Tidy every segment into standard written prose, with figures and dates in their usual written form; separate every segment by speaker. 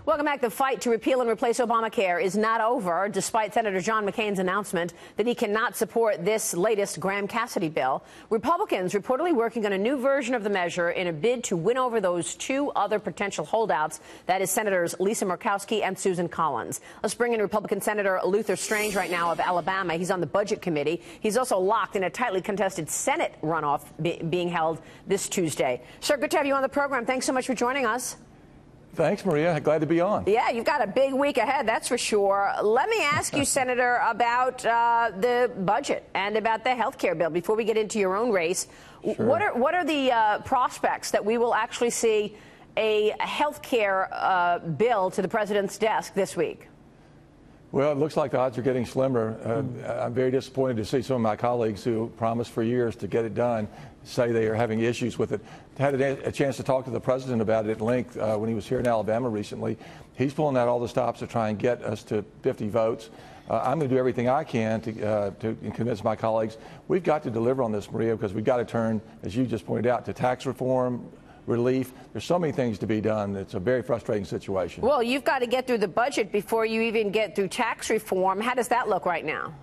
Speaker 1: Welcome back. The fight to repeal and replace Obamacare is not over, despite Senator John McCain's announcement that he cannot support this latest Graham-Cassidy bill. Republicans reportedly working on a new version of the measure in a bid to win over those two other potential holdouts, that is Senators Lisa Murkowski and Susan Collins. Let's bring in Republican Senator Luther Strange right now of Alabama. He's on the Budget Committee. He's also locked in a tightly contested Senate runoff being held this Tuesday. Sir, good to have you on the program. Thanks so much for joining us.
Speaker 2: Thanks, Maria. Glad to be on.
Speaker 1: Yeah, you've got a big week ahead, that's for sure. Let me ask you, Senator, about the budget and about the health care bill before we get into your own race.
Speaker 2: Sure.
Speaker 1: What are the prospects that we will actually see a health care bill to the president's desk this week?
Speaker 2: Well, it looks like the odds are getting slimmer. I'm very disappointed to see some of my colleagues who promised for years to get it done say they are having issues with it. Had a chance to talk to the president about it at length when he was here in Alabama recently. He's pulling out all the stops to try and get us to 50 votes. I'm going to do everything I can to convince my colleagues. We've got to deliver on this, Maria, because we've got to turn, as you just pointed out, to tax reform, relief. There's so many things to be done. It's a very frustrating situation.
Speaker 1: Well, you've got to get through the budget before you even get through tax reform. How does that look right now?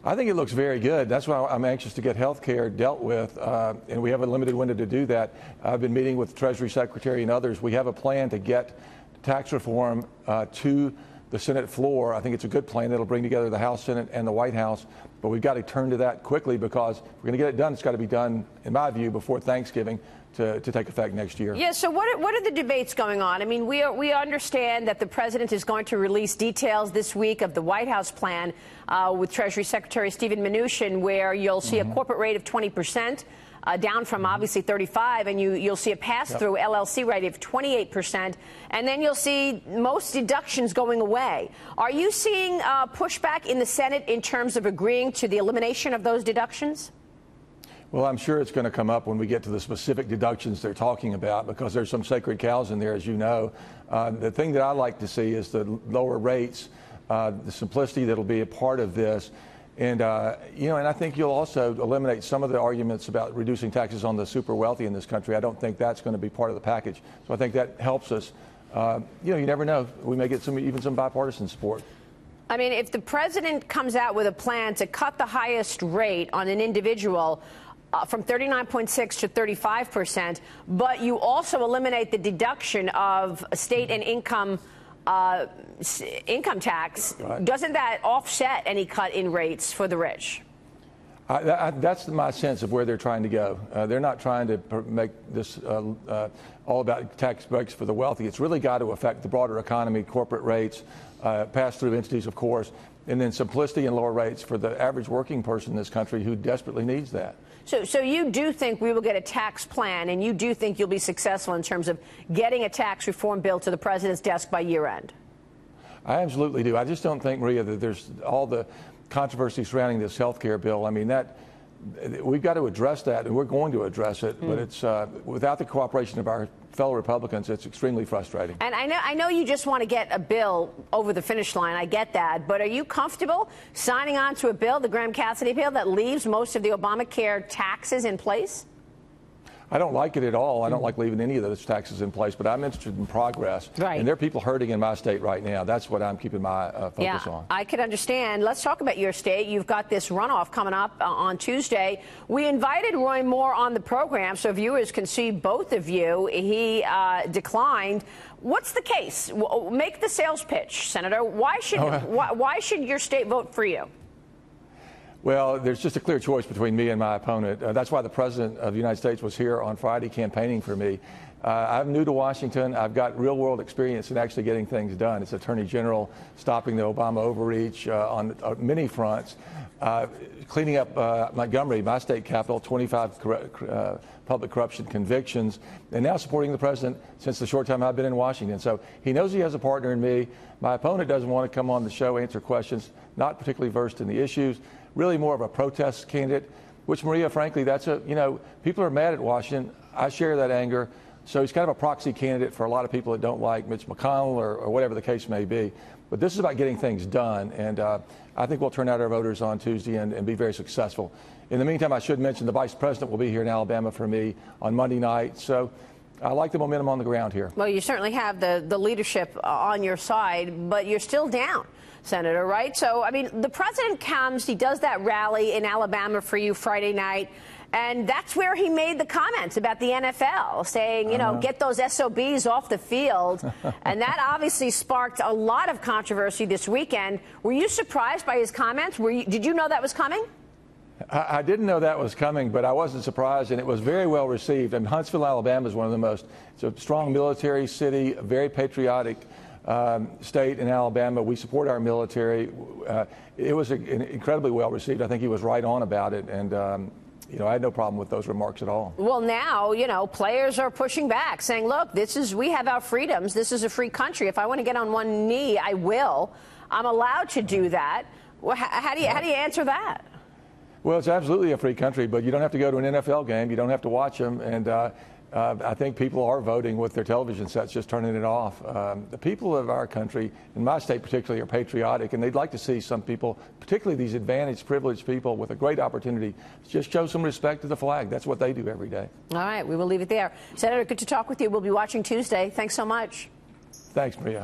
Speaker 2: I think it looks very good. That's why I'm anxious to get health care dealt with, and we have a limited window to do that. I've been meeting with the Treasury Secretary and others. We have a plan to get tax reform to the Senate floor. I think it's a good plan that'll bring together the House, Senate, and the White House. But we've got to turn to that quickly, because if we're going to get it done, it's got to be done, in my view, before Thanksgiving to take effect next year.
Speaker 1: Yeah, so what are the debates going on? I mean, we understand that the president is going to release details this week of the White House plan with Treasury Secretary Steven Mnuchin, where you'll see a corporate rate of 20%. Down from obviously 35, and you'll see a pass-through LLC rate of 28%, and then you'll see most deductions going away. Are you seeing pushback in the Senate in terms of agreeing to the elimination of those deductions?
Speaker 2: Well, I'm sure it's going to come up when we get to the specific deductions they're talking about, because there's some sacred cows in there, as you know. The thing that I like to see is the lower rates, the simplicity that'll be a part of this. And, and I think you'll also eliminate some of the arguments about reducing taxes on the super wealthy in this country. I don't think that's going to be part of the package. So I think that helps us. You never know. We may get even some bipartisan support.
Speaker 1: I mean, if the president comes out with a plan to cut the highest rate on an individual from 39.6 to 35%, but you also eliminate the deduction of state and income tax, right, doesn't that offset any cut in rates for the rich? That's
Speaker 2: my sense of where they're trying to go. They're not trying to make this all about tax breaks for the wealthy. It's really got to affect the broader economy, corporate rates, pass-through entities, of course, and then simplicity and lower rates for the average working person in this country who desperately needs that.
Speaker 1: So you do think we will get a tax plan, and you do think you'll be successful in terms of getting a tax reform bill to the president's desk by year end?
Speaker 2: I absolutely do. I just don't think, Maria, that there's all the controversy surrounding this health care bill. I mean, we've got to address that, and we're going to address it. But it's without the cooperation of our fellow Republicans, it's extremely frustrating.
Speaker 1: And I know you just want to get a bill over the finish line. I get that. But are you comfortable signing on to a bill, the Graham-Cassidy bill, that leaves most of the Obamacare taxes in place?
Speaker 2: I don't like it at all. I don't like leaving any of those taxes in place, but I'm interested in progress.
Speaker 1: Right.
Speaker 2: And there are people hurting in my state right now. That's what I'm keeping my focus on.
Speaker 1: I can understand. Let's talk about your state. You've got this runoff coming up on Tuesday. We invited Roy Moore on the program so viewers can see both of you. He declined. What's the case? Make the sales pitch, Senator. Why should your state vote for you?
Speaker 2: Well, there's just a clear choice between me and my opponent. That's why the President of the United States was here on Friday campaigning for me. I'm new to Washington. I've got real-world experience in actually getting things done. As Attorney General, stopping the Obama overreach on many fronts, cleaning up Montgomery, my state capital, 25 public corruption convictions, and now supporting the president since the short time I've been in Washington. So he knows he has a partner in me. My opponent doesn't want to come on the show, answer questions, not particularly versed in the issues. Really more of a protest candidate, which, Maria, frankly, people are mad at Washington. I share that anger. So he's kind of a proxy candidate for a lot of people that don't like Mitch McConnell or whatever the case may be. But this is about getting things done, and I think we'll turn out our voters on Tuesday and be very successful. In the meantime, I should mention the Vice President will be here in Alabama for me on Monday night. So I like the momentum on the ground here.
Speaker 1: Well, you certainly have the leadership on your side, but you're still down, Senator, right? So, I mean, the president comes, he does that rally in Alabama for you Friday night, and that's where he made the comments about the NFL, saying, you know, get those SOBs off the field. And that obviously sparked a lot of controversy this weekend. Were you surprised by his comments? Did you know that was coming?
Speaker 2: I didn't know that was coming, but I wasn't surprised, and it was very well received. And Huntsville, Alabama is one of the most, it's a strong military city, a very patriotic state in Alabama. We support our military. It was incredibly well received. I think he was right on about it, and you know, I had no problem with those remarks at all.
Speaker 1: Well, now, you know, players are pushing back, saying, look, we have our freedoms. This is a free country. If I want to get on one knee, I will. I'm allowed to do that. Well, how do you answer that?
Speaker 2: Well, it's absolutely a free country, but you don't have to go to an NFL game. You don't have to watch them. And I think people are voting with their television sets, just turning it off. The people of our country, in my state particularly, are patriotic, and they'd like to see some people, particularly these advantaged, privileged people with a great opportunity, just show some respect to the flag. That's what they do every day. All
Speaker 1: right, we will leave it there. Senator, good to talk with you. We'll be watching Tuesday. Thanks so much.
Speaker 2: Thanks, Maria.